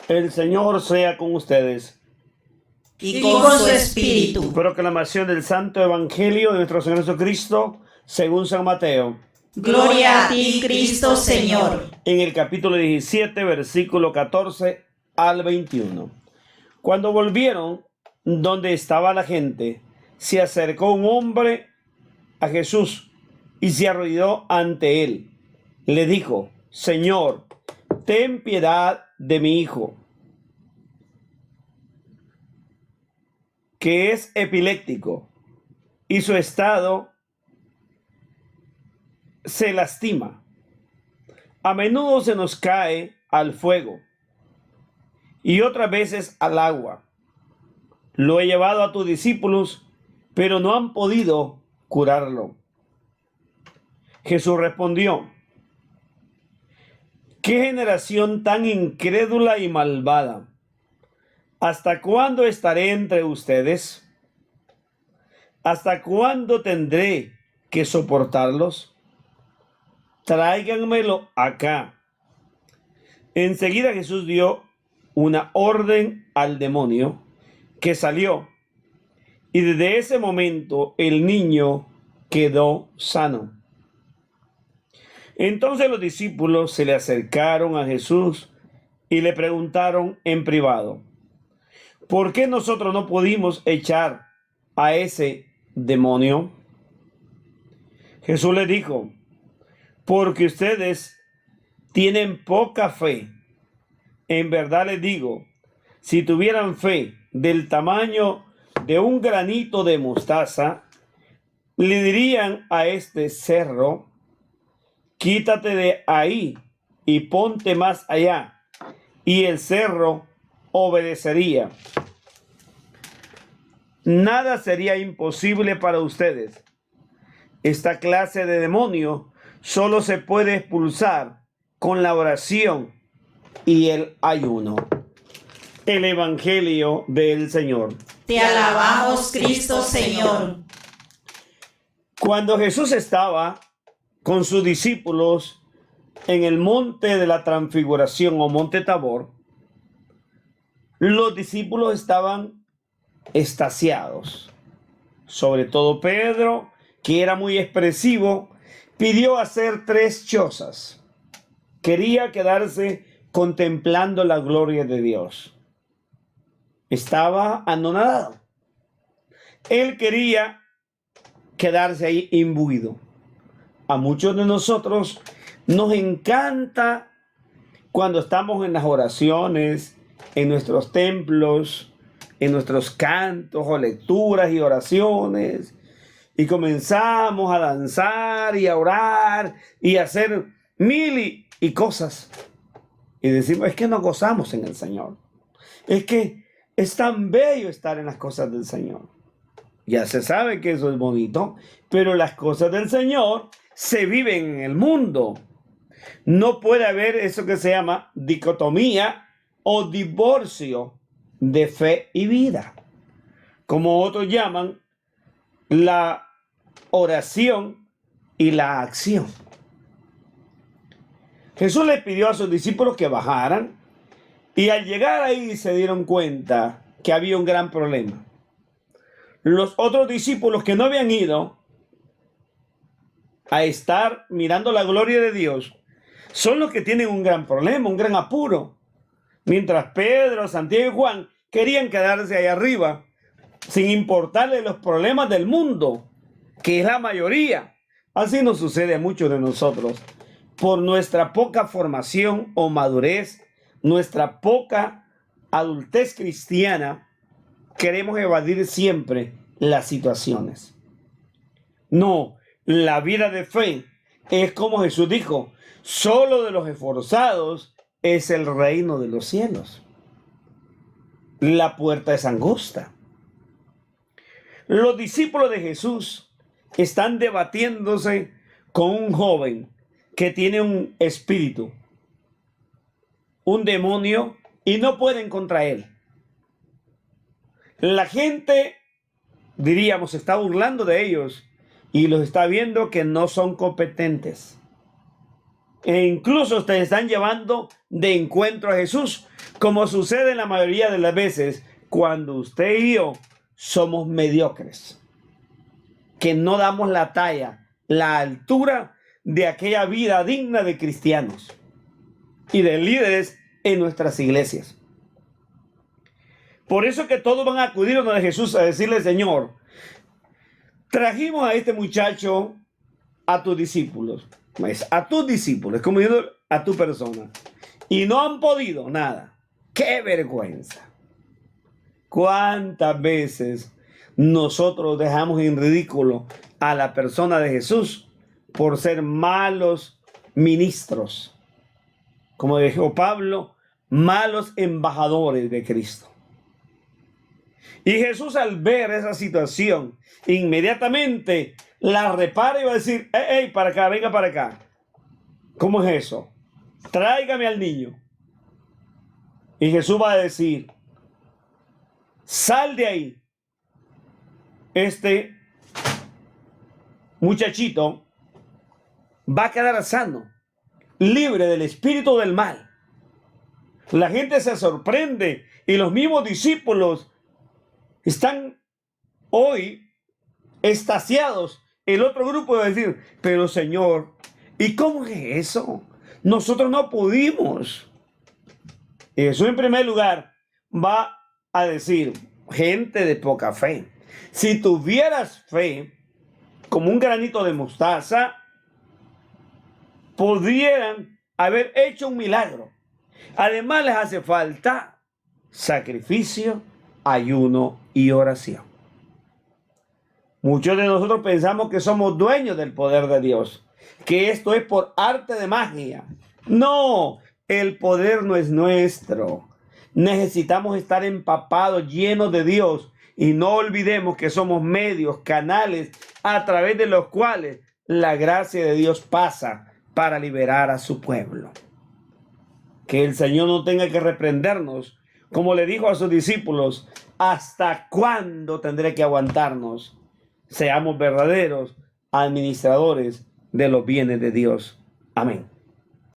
El Señor sea con ustedes. Y con su espíritu. Proclamación del Santo Evangelio de nuestro Señor Jesucristo según San Mateo. Gloria a ti, Cristo Señor. En el capítulo 17, versículo 14 al 21. Cuando volvieron donde estaba la gente, se acercó un hombre a Jesús y se arrodilló ante él. Le dijo: Señor, ten piedad de mi hijo, que es epiléptico, y su estado se lastima. A menudo se nos cae al fuego y otras veces al agua. Lo he llevado a tus discípulos, pero no han podido curarlo. Jesús respondió: ¿Qué generación tan incrédula y malvada? ¿Hasta cuándo estaré entre ustedes? ¿Hasta cuándo tendré que soportarlos? Tráiganmelo acá. Enseguida Jesús dio una orden al demonio, que salió, y desde ese momento el niño quedó sano. Entonces los discípulos se le acercaron a Jesús y le preguntaron en privado: ¿por qué nosotros no pudimos echar a ese demonio? Jesús le dijo: porque ustedes tienen poca fe. En verdad les digo, si tuvieran fe del tamaño de un granito de mostaza, le dirían a este cerro: quítate de ahí y ponte más allá, y el cerro obedecería. Nada sería imposible para ustedes. Esta clase de demonio solo se puede expulsar con la oración y el ayuno. El Evangelio del Señor. Te alabamos, Cristo Señor. Cuando Jesús estaba con sus discípulos en el monte de la Transfiguración o monte Tabor, los discípulos estaban extasiados. Sobre todo Pedro, que era muy expresivo, pidió hacer 3 chozas. Quería quedarse contemplando la gloria de Dios. Estaba anonadado. Él quería quedarse ahí imbuido. A muchos de nosotros nos encanta cuando estamos en las oraciones, en nuestros templos, en nuestros cantos o lecturas y oraciones, y comenzamos a danzar y a orar y a hacer mil y cosas. Y decimos: es que nos gozamos en el Señor. Es que es tan bello estar en las cosas del Señor. Ya se sabe que eso es bonito, pero las cosas del Señor se viven en el mundo. No puede haber eso que se llama dicotomía o divorcio de fe y vida, como otros llaman la oración y la acción. Jesús le pidió a sus discípulos que bajaran, y al llegar ahí se dieron cuenta que había un gran problema. Los otros discípulos que no habían ido a estar mirando la gloria de Dios son los que tienen un gran problema, un gran apuro. Mientras Pedro, Santiago y Juan querían quedarse ahí arriba, sin importarle los problemas del mundo, que es la mayoría. Así nos sucede a muchos de nosotros. Por nuestra poca formación o madurez, nuestra poca adultez cristiana, queremos evadir siempre las situaciones. No, la vida de fe es como Jesús dijo: solo de los esforzados es el reino de los cielos. La puerta es angosta. Los discípulos de Jesús están debatiéndose con un joven que tiene un espíritu, un demonio, y no pueden contra él. La gente, diríamos, se está burlando de ellos y los está viendo que no son competentes. E incluso ustedes están llevando de encuentro a Jesús, como sucede en la mayoría de las veces cuando usted y yo somos mediocres, que no damos la talla, la altura de aquella vida digna de cristianos y de líderes en nuestras iglesias. Por eso que todos van a acudir a donde Jesús a decirle: Señor, trajimos a este muchacho a tus discípulos, como digo, a tu persona, y no han podido nada. ¡Qué vergüenza! ¿Cuántas veces nosotros dejamos en ridículo a la persona de Jesús por ser malos ministros? Como dijo Pablo, malos embajadores de Cristo. Y Jesús, al ver esa situación, inmediatamente la repara y va a decir: ¡Ey, para acá, venga para acá! ¿Cómo es eso? Tráigame al niño. Y Jesús va a decir: sal de ahí. Este muchachito va a quedar sano, libre del espíritu del mal. La gente se sorprende y los mismos discípulos están hoy extasiados. El otro grupo va a decir: pero Señor, ¿y cómo es eso? Nosotros no pudimos. Y Jesús, en primer lugar, va a decir: gente de poca fe, si tuvieras fe como un granito de mostaza, pudieran haber hecho un milagro. Además, les hace falta sacrificio, ayuno y oración. Muchos de nosotros pensamos que somos dueños del poder de Dios, que esto es por arte de magia. No, el poder no es nuestro. Necesitamos estar empapados, llenos de Dios, y no olvidemos que somos medios, canales a través de los cuales la gracia de Dios pasa para liberar a su pueblo. Que el Señor no tenga que reprendernos, como le dijo a sus discípulos: ¿hasta cuándo tendré que aguantarnos? Seamos verdaderos administradores de los bienes de Dios. Amén.